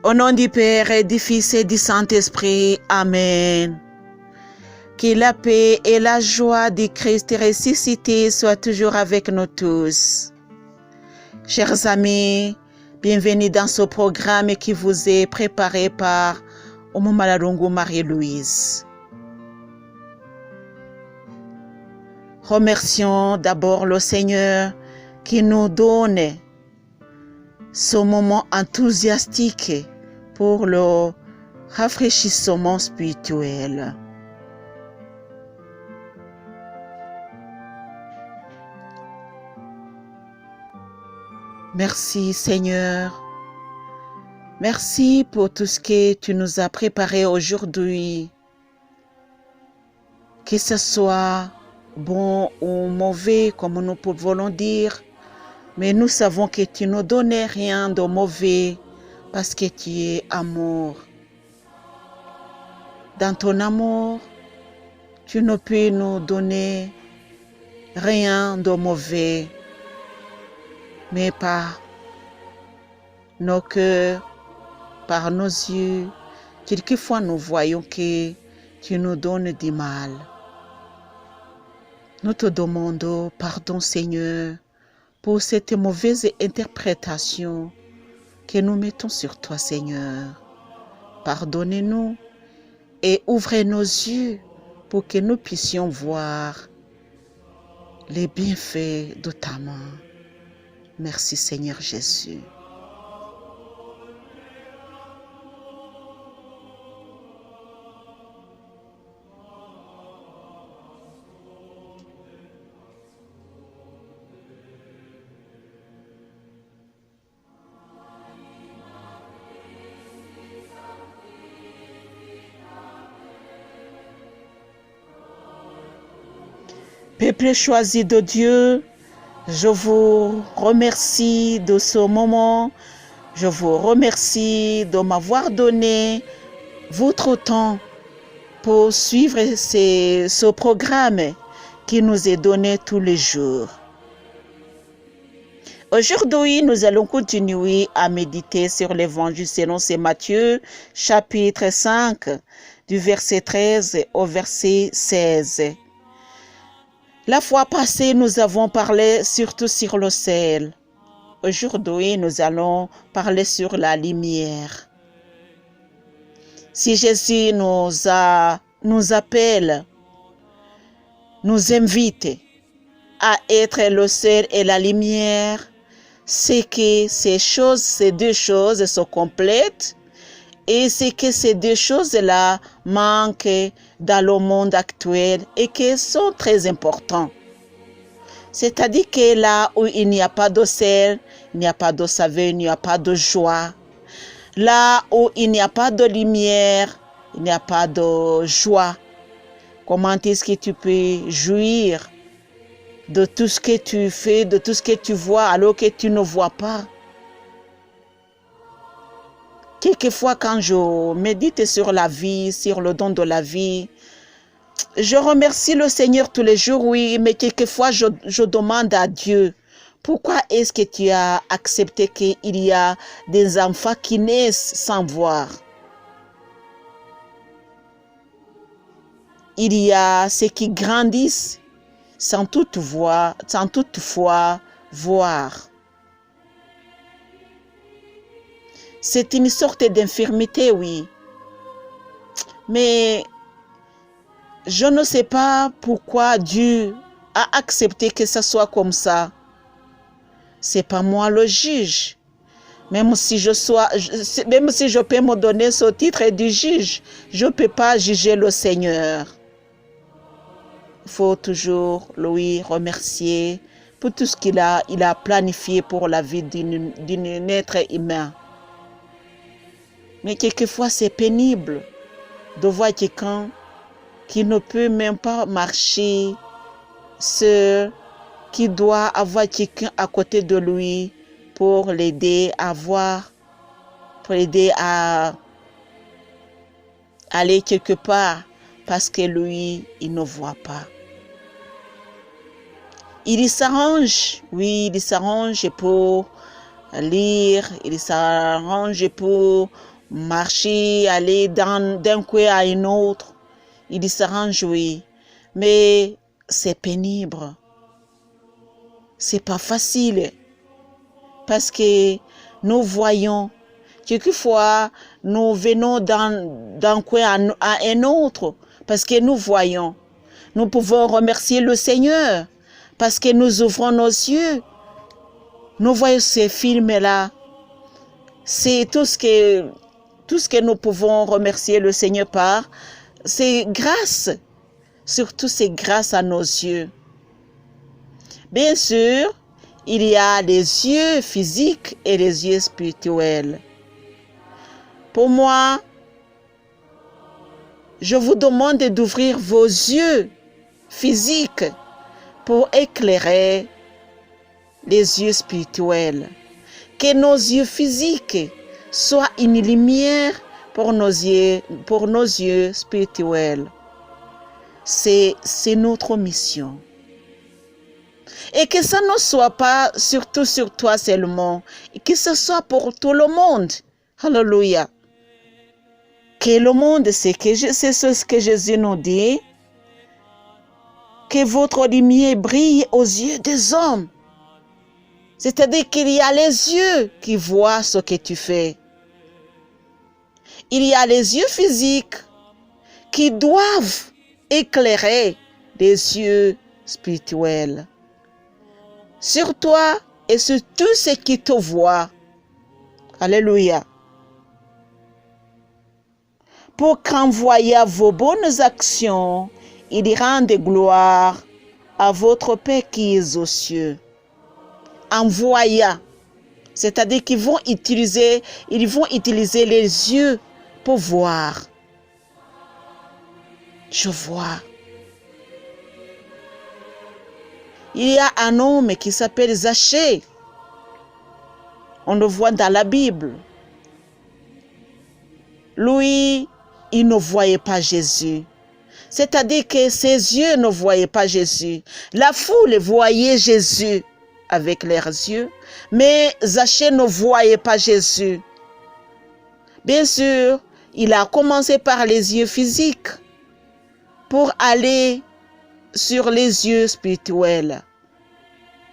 Au nom du Père et du Fils et du Saint-Esprit. Amen. Que la paix et la joie du Christ ressuscité soient toujours avec nous tous. Chers amis, bienvenue dans ce programme qui vous est préparé par Omomalalungu Marie-Louise. Remercions d'abord le Seigneur qui nous donne ce moment enthousiastique pour le rafraîchissement spirituel. Merci Seigneur. Merci pour tout ce que tu nous as préparé aujourd'hui. Que ce soit bon ou mauvais, comme nous pouvons dire, mais nous savons que tu ne donnes rien de mauvais parce que tu es amour. Dans ton amour, tu ne peux nous donner rien de mauvais, mais par nos cœurs, par nos yeux, quelquefois nous voyons que tu nous donnes du mal. Nous te demandons pardon Seigneur pour cette mauvaise interprétation que nous mettons sur toi Seigneur. Pardonnez-nous et ouvrez nos yeux pour que nous puissions voir les bienfaits de ta main. Merci Seigneur Jésus. Peuple choisi de Dieu, je vous remercie de ce moment. Je vous remercie de m'avoir donné votre temps pour suivre ce programme qui nous est donné tous les jours. Aujourd'hui, nous allons continuer à méditer sur l'évangile selon saint Matthieu, chapitre 5, du verset 13 au verset 16. La fois passée, nous avons parlé surtout sur le sel. Aujourd'hui, nous allons parler sur la lumière. Si Jésus nous appelle, nous invite à être le sel et la lumière, c'est que ces deux choses se complètent et c'est que ces deux choses-là manquent dans le monde actuel et qui sont très importants. C'est-à-dire que là où il n'y a pas de sel, il n'y a pas de saveur, il n'y a pas de joie. Là où il n'y a pas de lumière, il n'y a pas de joie. Comment est-ce que tu peux jouir de tout ce que tu fais, de tout ce que tu vois alors que tu ne vois pas? Quelquefois, quand je médite sur la vie, sur le don de la vie, je remercie le Seigneur tous les jours, oui, mais quelquefois, je demande à Dieu, pourquoi est-ce que tu as accepté qu'il y a des enfants qui naissent sans voir? Il y a ceux qui grandissent sans toutefois voir. C'est une sorte d'infirmité, oui. Mais je ne sais pas pourquoi Dieu a accepté que ce soit comme ça. C'est pas moi le juge. Même si je peux me donner ce titre du juge, je ne peux pas juger le Seigneur. Il faut toujours lui remercier pour tout ce qu'il a planifié pour la vie d'un être humain. Mais quelquefois, c'est pénible de voir quelqu'un qui ne peut même pas marcher seul, qui doit avoir quelqu'un à côté de lui pour l'aider à aller quelque part parce que lui, il ne voit pas. Il s'arrange, il s'arrange pour lire, il s'arrange pour marcher, aller d'un coin à un autre. Il se réjouit. Mais c'est pénible. C'est pas facile. Parce que nous voyons, quelquefois, nous venons d'un coin à un autre. Parce que nous voyons. Nous pouvons remercier le Seigneur. Parce que nous ouvrons nos yeux. Nous voyons ces films-là. C'est tout ce que nous pouvons remercier le Seigneur par. C'est grâce. Surtout, c'est grâce à nos yeux. Bien sûr, il y a les yeux physiques et les yeux spirituels. Pour moi, je vous demande d'ouvrir vos yeux physiques pour éclairer les yeux spirituels. Que nos yeux physiques soient une lumière pour nos yeux spirituels. C'est notre mission. Et que ça ne soit pas surtout sur toi seulement, que ce soit pour tout le monde. Alléluia. Que le monde, c'est ce que Jésus nous dit, que votre lumière brille aux yeux des hommes. C'est-à-dire qu'il y a les yeux qui voient ce que tu fais. Il y a les yeux physiques qui doivent éclairer les yeux spirituels. Sur toi et sur tous ceux qui te voient. Alléluia. Pour qu'envoyer vos bonnes actions, il rende gloire à votre Père qui est aux cieux. Envoya, c'est-à-dire qu'ils vont utiliser les yeux pour voir. Je vois. Il y a un homme qui s'appelle Zachée. On le voit dans la Bible. Lui, il ne voyait pas Jésus. C'est-à-dire que ses yeux ne voyaient pas Jésus. La foule voyait Jésus avec leurs yeux, mais Zachée ne voyait pas Jésus. Bien sûr, il a commencé par les yeux physiques pour aller sur les yeux spirituels.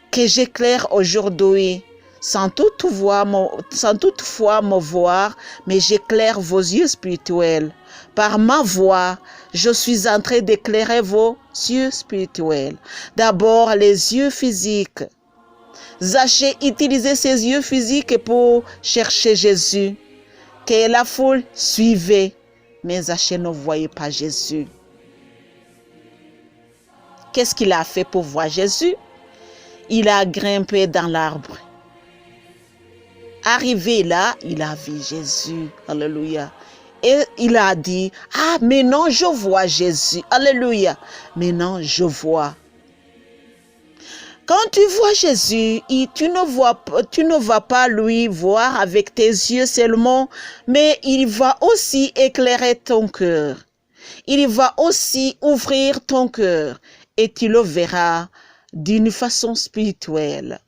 Que j'éclaire aujourd'hui, sans toutefois me voir, mais j'éclaire vos yeux spirituels. Par ma voix, je suis en train d'éclairer vos yeux spirituels. D'abord, les yeux physiques. Zachée utilisait ses yeux physiques pour chercher Jésus, que la foule suivait, mais Zachée ne voyait pas Jésus. Qu'est-ce qu'il a fait pour voir Jésus? Il a grimpé dans l'arbre. Arrivé là, il a vu Jésus. Alléluia. Et il a dit, ah, maintenant je vois Jésus. Alléluia. Maintenant je vois. Quand tu vois Jésus, tu ne vas pas lui voir avec tes yeux seulement, mais il va aussi éclairer ton cœur. Il va aussi ouvrir ton cœur et tu le verras d'une façon spirituelle.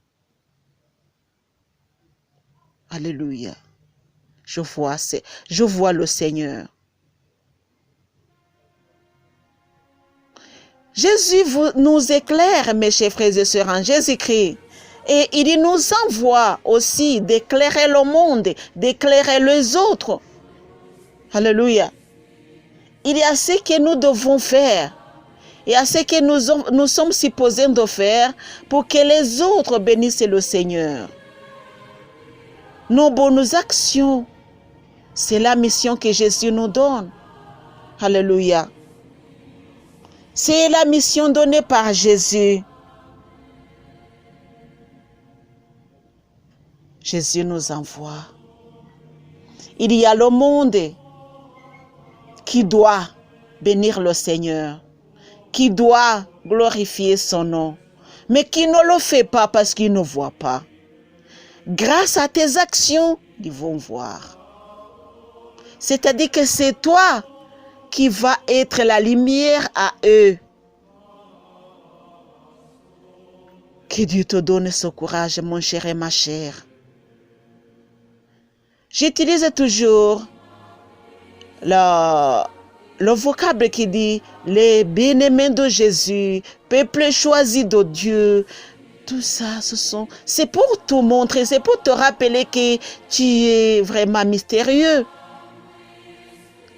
Alléluia. Je vois le Seigneur. Jésus nous éclaire, mes chers frères et sœurs, en Jésus-Christ. Et il nous envoie aussi d'éclairer le monde, d'éclairer les autres. Alléluia. Il y a ce que nous devons faire. Il y a ce que nous sommes supposés de faire pour que les autres bénissent le Seigneur. Nos bonnes actions, c'est la mission que Jésus nous donne. Alléluia. C'est la mission donnée par Jésus. Jésus nous envoie. Il y a le monde qui doit bénir le Seigneur, qui doit glorifier son nom, mais qui ne le fait pas parce qu'il ne voit pas. Grâce à tes actions, ils vont voir. C'est-à-dire que c'est toi qui vas être la lumière à eux. Que Dieu te donne ce courage, mon cher et ma chère. J'utilise toujours le vocable qui dit les bien-aimés de Jésus, peuple choisi de Dieu, tout ça, c'est pour te montrer, c'est pour te rappeler que tu es vraiment mystérieux.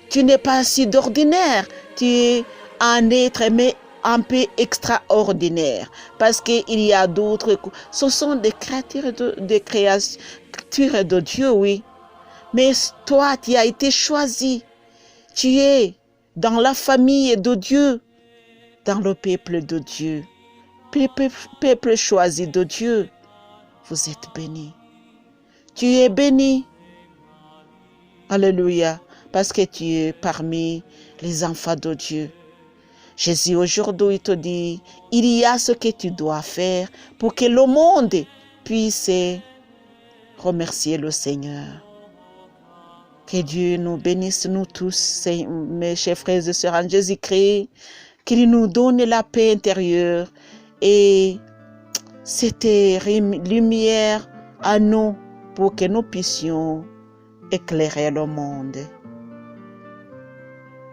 Tu n'es pas si d'ordinaire, tu es un être mais un peu extraordinaire. Parce qu'il y a d'autres, ce sont des créatures de Dieu, oui. Mais toi, tu as été choisi. Tu es dans la famille de Dieu, dans le peuple de Dieu. Peuple choisi de Dieu, vous êtes béni. Tu es béni. Alléluia. Parce que tu es parmi les enfants de Dieu. Jésus aujourd'hui te dit, il y a ce que tu dois faire pour que le monde puisse remercier le Seigneur. Que Dieu nous bénisse, nous tous, mes chers frères et sœurs en Jésus-Christ, qu'il nous donne la paix intérieure et cette lumière à nous pour que nous puissions éclairer le monde.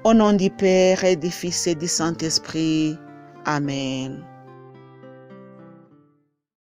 Au nom du Père et du Fils et du Saint-Esprit. Amen.